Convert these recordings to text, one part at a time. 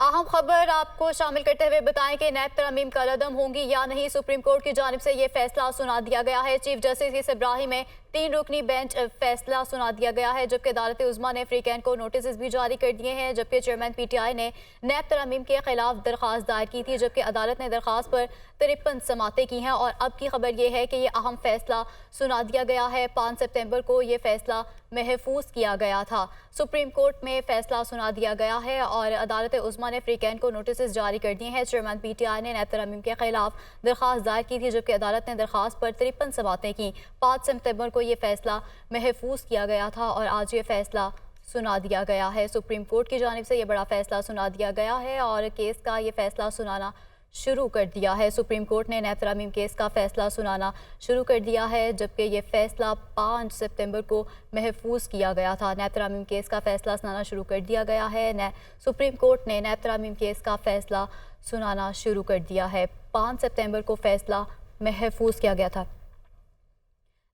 अहम खबर आपको शामिल करते हुए बताएं कि नैब तरमीम कलअदम होंगी या नहीं। सुप्रीम कोर्ट की जानिब से ये फैसला सुना दिया गया है। चीफ जस्टिस इब्राहिम में 3 रुकनी बेंच फैसला सुना दिया गया है, जबकि अदालत उज़्मा ने फ्रीकैन को नोटिस भी जारी कर दिए हैं। जबकि चेयरमैन PTI ने नैब तरमीम के खिलाफ दरख्वास्त दायर की थी, जबकि अदालत ने दरख्वास्त पर 53 समातें की हैं। और अब की खबर ये है कि ये अहम फैसला सुना दिया गया है। 5 सितंबर को ये फैसला महफूज किया गया था। सुप्रीम कोर्ट में फैसला सुना दिया गया है और अदालत उज़्मा ने फ्रीकैन को नोटिस जारी कर दिए हैं। चेयरमैन PTI ने नैब तरमीम के खिलाफ दरख्वास्त दायर की थी, जबकि अदालत ने दरख्वास्त पर 53 समातें की। 5 सितंबर को ये फैसला महफूज किया गया था और आज ये फैसला सुना दिया गया है। सुप्रीम कोर्ट की जानिब से ये बड़ा फैसला सुना दिया गया है और केस का ये फैसला सुनाना शुरू कर दिया है। सुप्रीम कोर्ट ने नैब तरमीम केस का फैसला सुनाना शुरू कर दिया है, जबकि ये फैसला 5 सितंबर को महफूज किया गया था। नैब तरमीम केस का फैसला सुनाना शुरू कर दिया गया है। सुप्रीम कोर्ट ने नैब तरमीम केस का फैसला सुनाना शुरू कर दिया है। 5 सितंबर को फैसला महफूज किया गया था।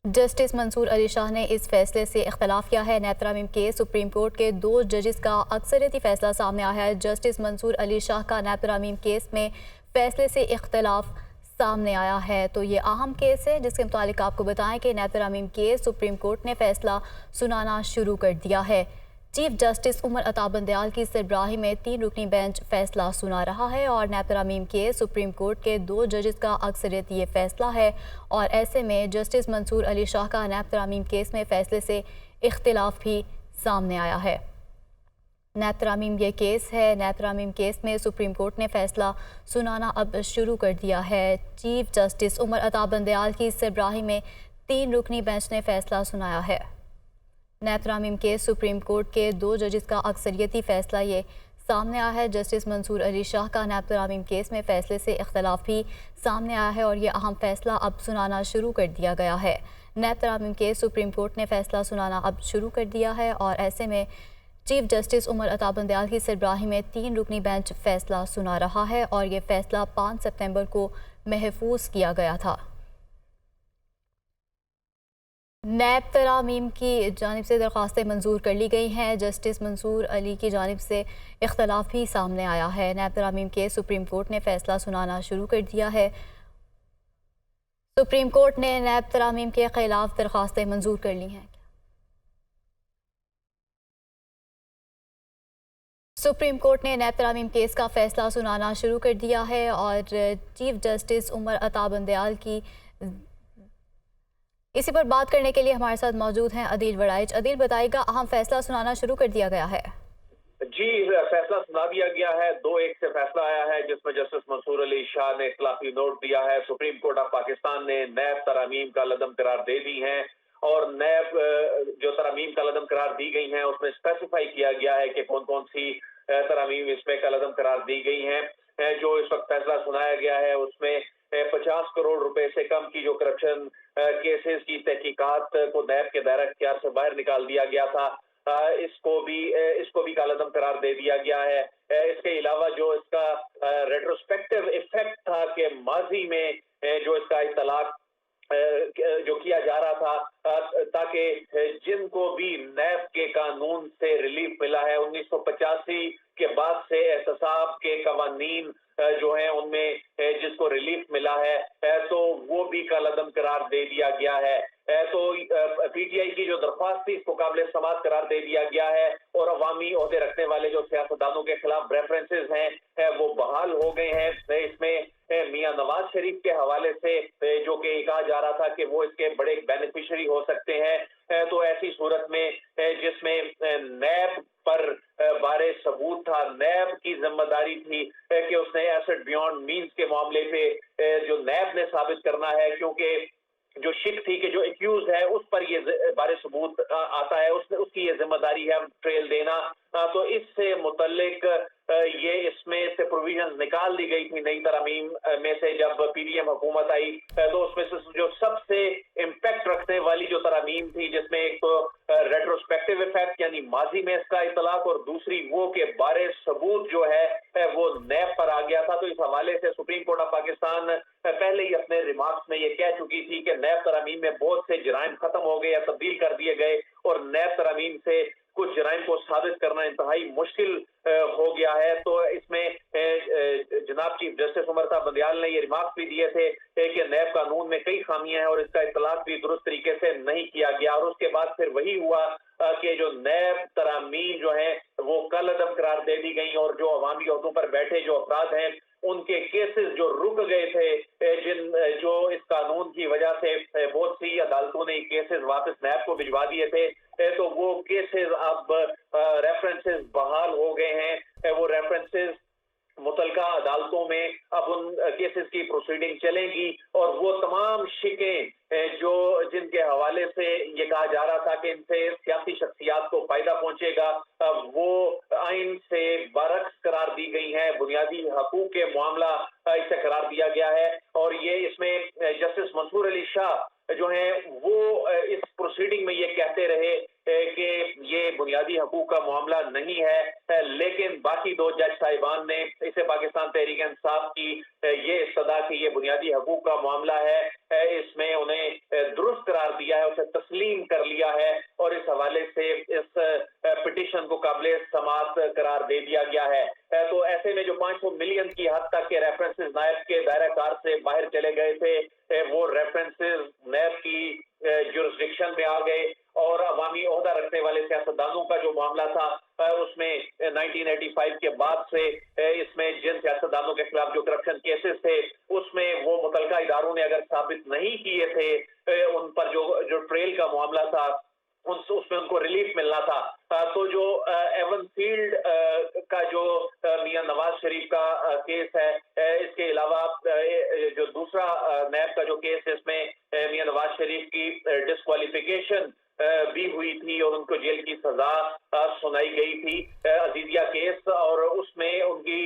जस्टिस मंसूर अली शाह ने इस फैसले से इख्तलाफ किया है। नैब तरमीम केस सुप्रीम कोर्ट के 2 जजेस का अक्सरियती फैसला सामने आया है। जस्टिस मंसूर अली शाह का नैब तरमीम केस में फैसले से इख्तलाफ सामने आया है। तो ये अहम केस है जिसके मुतालिक आपको बताएं कि नैब तरमीम केस सुप्रीम कोर्ट ने फैसला सुनाना शुरू कर दिया है। चीफ जस्टिस उमर अता बंदयाल की सरबराही में 3 रुकनी बेंच फैसला सुना रहा है और नैब तरमीम केस सुप्रीम कोर्ट के 2 जजेस का अक्सरियत ये फैसला है। और ऐसे में जस्टिस मंसूर अली शाह का नैब तरमीम केस में फैसले से इख्तिलाफ भी सामने आया है। नैब तरमीम ये केस है। नैब तरमीम केस में सुप्रीम कोर्ट ने फैसला सुनाना अब शुरू कर दिया है। चीफ जस्टिस उमर अता बंदयाल की सरबराही में 3 रुकनी बेंच ने फैसला सुनाया है। नैब तरमीम केस सुप्रीम कोर्ट के 2 जजेस का अक्सरियती फैसला ये सामने आया है। जस्टिस मंसूर अली शाह का नैब तरमीम केस में फैसले से इख्तलाफ भी सामने आया है और ये अहम फैसला अब सुनाना शुरू कर दिया गया है। नैब तरमीम केस सुप्रीम कोर्ट ने फैसला सुनाना अब शुरू कर दिया है और ऐसे में चीफ जस्टिस उमर अता बंदयाल की सरबराही में 3 रुकनी बेंच फैसला सुना रहा है और ये फैसला 5 सितंबर को महफूज किया गया था। नैब तरमीम की जानिब से दरख्वास्तें मंजूर कर ली गई हैं। जस्टिस मंसूर अली की जानिब से इख्तलाफ भी सामने आया है। नैब तरमीम के सुप्रीम कोर्ट ने फैसला सुनाना शुरू कर दिया है। सुप्रीम कोर्ट ने नैब तरमीम के खिलाफ दरख्वास्तें मंजूर कर ली हैं। सुप्रीम कोर्ट ने नैब तरमीम केस का फैसला सुनाना शुरू कर दिया है और चीफ जस्टिस उमर अता बंदयाल की इसी पर बात करने के लिए हमारे साथ मौजूद हैं अदील वड़ाइच। अदील, बताइएगा, अहम फैसला सुनाना शुरू कर दिया गया है। जी, फैसला सुना दिया गया है। 2-1 से फैसला आया है जिसमें जस्टिस मंसूर अली शाह ने इख्तिलाफी नोट दिया है। सुप्रीम कोर्ट ऑफ पाकिस्तान ने नैब तरमीम का लदम करार दे दी है और नैब जो तरमीम का लदम करार दी गई हैं उसमें स्पेसिफाई किया गया है कि कौन कौन सी तरमीम इसमें का लदम करार दी गई हैं। जो इस वक्त फैसला सुनाया गया है उसमें 50 करोड़ रुपए से कम की जो करप्शन केसेस की तहकीकात को नैब के दायरा इख्तियार से बाहर निकाल दिया गया था, इसको भी कालादम करार दे दिया गया है। इसके अलावा जो इसका रेट्रोस्पेक्टिव इफेक्ट था कि माजी में जो इसका इतलाक जो किया जा रहा था ताकि जिनको भी नैब के कानून से रिलीफ मिला है 1985 के बाद से एहतसाब के कवानीन जो है उनमें जिसको रिलीफ मिला है तो वो भी कालादम करार दे दिया गया है। तो PTI की जो दरख्वास्त थी इसको काबिल समाअत करार दे दिया गया है और अवामी ओहदे रखने वाले जो सियासतदानों के खिलाफ रेफरेंसेस हैं वो बहाल हो गए हैं। इसमें मियां नवाज शरीफ के हवाले से जो कि कहा जा रहा था कि वो इसके बड़े बेनिफिशियरी हो सकते हैं, तो ऐसी सूरत में जिसमें नैब पर बारे सबूत था, नैब की जिम्मेदारी थी कि उसने एसेट बियॉन्ड मींस के मामले पे जो नैब ने साबित करना है, क्योंकि जो शिक थी कि जो एक्यूज है उस पर ये बारे सबूत आता है, उसकी ये जिम्मेदारी है ट्रेल देना। तो इससे मुतल्लिक ये इसमें से प्रोविजंस निकाल दी गई थी नई तरमीम में से जब PDM हुकूमत आई, तो उसमें से जो सबसे इम्पैक्ट रखने वाली जो तरमीम थी जिसमें एक तो रेट्रोस्पेक्टिव इफेक्ट यानी माजी में इसका इतलाक और दूसरी वो के बारे सबूत जो है वो नैब पर आ गया था। तो इस हवाले से सुप्रीम कोर्ट ऑफ पाकिस्तान पहले ही अपने रिमार्क्स में ये कह चुकी थी कि नैब तरमीम में बहुत से जराइम खत्म हो गए या तब्दील कर दिए गए और नैब तरमीम से कुछ जराइम को साबित करना इंतहाई मुश्किल हो गया है। तो इसमें जनाब चीफ जस्टिस उमर साहब बंदियाल ने ये रिमार्क्स भी दिए थे कि नैब कानून में कई खामियां हैं और इसका इतलाक भी दुरुस्त तरीके से नहीं किया गया। और उसके बाद फिर वही हुआ कि जो नैब तरामीम जो है वो कल अदम करार दे दी गई और जो अवामी ओहदों पर बैठे जो अफराद हैं उनके केसेस जो रुक गए थे, जो इस कानून की वजह से बहुत सी अदालतों ने केसेस वापस नैब को भिजवा दिए थे, तो वो केसेस अब रेफरेंसेस बहाल हो गए हैं। वो रेफरेंसेस मुतलका अदालतों में अब उन केसेस की प्रोसीडिंग चलेंगी और वो तमाम शिकें जो जिनके हवाले से ये कहा जा रहा था कि इनसे सियासी शख्सियात को फायदा पहुंचेगा, वो आइन से बरक्स करार दी गई हैं। बुनियादी हकूक के मामला इसे करार दिया गया है और ये इसमें जस्टिस मंसूर अली शाह जो हैं वो इस प्रोसीडिंग में ये कहते रहे कि ये बुनियादी हकूक का मामला नहीं है, लेकिन बाकी दो जज साहिबान ने इसे पाकिस्तान तहरीक इंसाफ की ये सदा कि ये बुनियादी हकूक का मामला है, इसमें उन्हें दुरुस्त करार दिया है, उसे तस्लीम कर लिया है और इस हवाले से इस पिटीशन को काबिल समाअत करार दे दिया गया है। तो ऐसे में जो 500 मिलियन की हद तक के रेफरेंसेस नैब के दायरा कार से बाहर चले गए थे, वो रेफरेंसेस नैब की जुरिस्डिक्शन में आ गए और अवामी ओहदा रखने वाले सियासतदानों का जो मामला था उसमें 1985 के बाद से इसमें जिन सियासतदानों के खिलाफ जो करप्शन केसेस थे उसमें वो मुतलका इदारों ने अगर साबित नहीं किए थे, उन पर जो ट्रेल का मामला था उसमें उनको रिलीफ मिलना था। तो जो एवन फील्ड का जो मियां नवाज शरीफ का केस है, इसके अलावा जो दूसरा नैब का जो केस है इसमें मियां नवाज शरीफ की डिस्क्वालिफिकेशन भी हुई थी और उनको जेल की सजा सुनाई गई थी, अजीजिया केस, और उसमें उनकी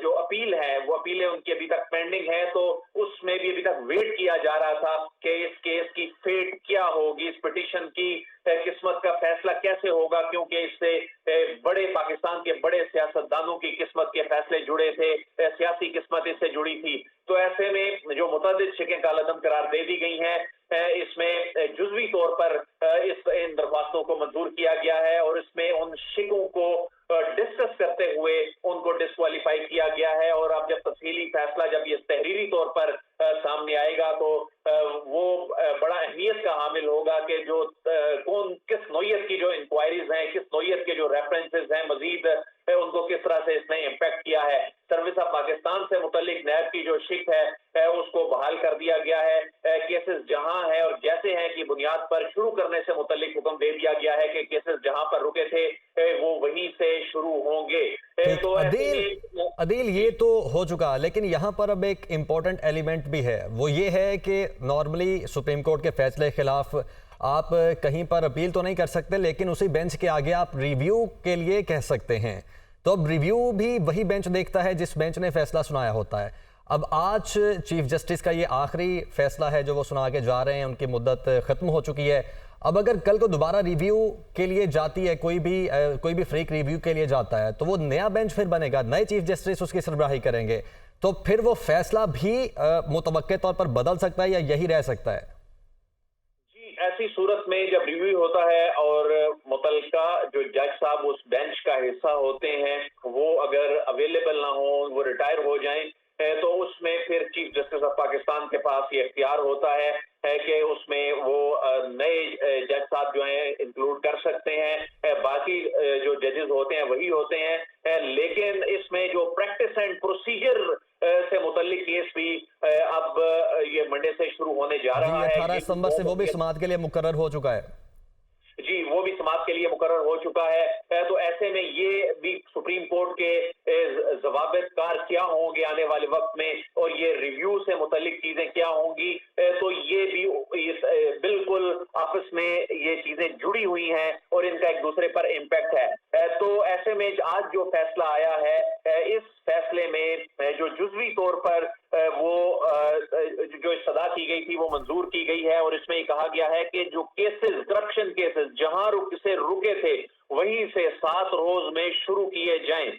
जो अपील है वो अपीलें उनकी अभी तक पेंडिंग है। तो उसमें भी अभी तक वेट किया जा रहा था कि इस केस की फेट क्या होगी, इस पिटीशन की किस्मत का फैसला कैसे होगा, क्योंकि इससे बड़े पाकिस्तान के बड़े सियासतदानों की किस्मत के फैसले जुड़े थे, सियासी किस्मत इससे जुड़ी थी। तो ऐसे में जो मुतअद्दिद शिकें कालअदम करार दे दी गई हैं, इसमें जुज़वी तौर पर इन दरख्वास्तों को मंजूर किया गया है और इसमें उन शिकों को डिस्कस करते हुए उनको डिस्क्वालीफाई किया गया है। और अब जब तफसीली फैसला जब ये तहरीरी तौर पर सामने आएगा तो वो बड़ा अहमियत का हामिल होगा कि जो कौन किस नौयत की जो इंक्वायरीज हैं, किस नौयत के जो रेफरेंसेस हैं, मजीद उनको किस तरह से इसने इम्पैक्ट किया है। सर्विस ऑफ पाकिस्तान से मुतल्लिक नैब की जो शिक है उसको बहाल कर दिया गया है। केसेस जहां है और जैसे हैं की बुनियाद पर शुरू करने से मुतल्लिक हुक्म दे दिया गया है कि केसेस जहां पर रुके थे वो वहीं से शुरू होंगे। तो अदील ये तो हो चुका, लेकिन यहाँ पर अब एक इम्पोर्टेंट एलिमेंट भी है, वो ये है कि नॉर्मली सुप्रीम कोर्ट के फैसले के खिलाफ आप कहीं पर अपील तो नहीं कर सकते, लेकिन उसी बेंच के आगे आप रिव्यू के लिए कह सकते हैं। तो अब रिव्यू भी वही बेंच देखता है जिस बेंच ने फैसला सुनाया होता है। अब आज चीफ जस्टिस का ये आखिरी फैसला है जो वो सुना के जा रहे हैं, उनकी मुद्दत खत्म हो चुकी है। अब अगर कल को दोबारा रिव्यू के लिए जाती है, कोई भी फ्रीक रिव्यू के लिए जाता है, तो वो नया बेंच फिर बनेगा, नए चीफ जस्टिस उसकी सरबराही करेंगे, तो फिर वो फैसला भी मुतवक्के तौर पर बदल सकता है या यही रह सकता है? ऐसी सूरत में जब रिव्यू होता है और मुतलका जो जज साहब उस बेंच का हिस्सा होते हैं वो अगर अवेलेबल ना हो, वो रिटायर हो जाएं, तो उसमें फिर चीफ जस्टिस ऑफ पाकिस्तान के पास ये इख्तियार होता है कि उसमें वो नए जज साहब जो हैं इंक्लूड कर सकते हैं। बाकी जो जजेस होते हैं वही होते हैं, लेकिन इसमें जो प्रैक्टिस एंड प्रोसीजर से मुतल्लिक केस भी अब ये मंडे से शुरू होने जा रहा है। 18 सितंबर से वो भी समाअत के लिए मुकर्रर हो चुका है। जी, वो भी समाअत के लिए मुकर्रर हो चुका है। तो ऐसे में ये भी सुप्रीम कोर्ट के ज़वाबित कार क्या होंगे आने वाले वक्त में और ये रिव्यू से मुतल्लिक चीजें क्या होंगी, तो ये भी बिल्कुल आपस में ये चीजें जुड़ी हुई हैं और इनका एक दूसरे पर इम्पैक्ट है। तो ऐसे में आज जो फैसला आया है, इस फैसले में जो जुज़वी तौर पर वो जो सदा की गई थी वो मंजूर की गई है और इसमें कहा गया है कि जो केसेस, करप्शन केसेस जहां से रुके थे वहीं से 7 रोज में शुरू किए जाएं।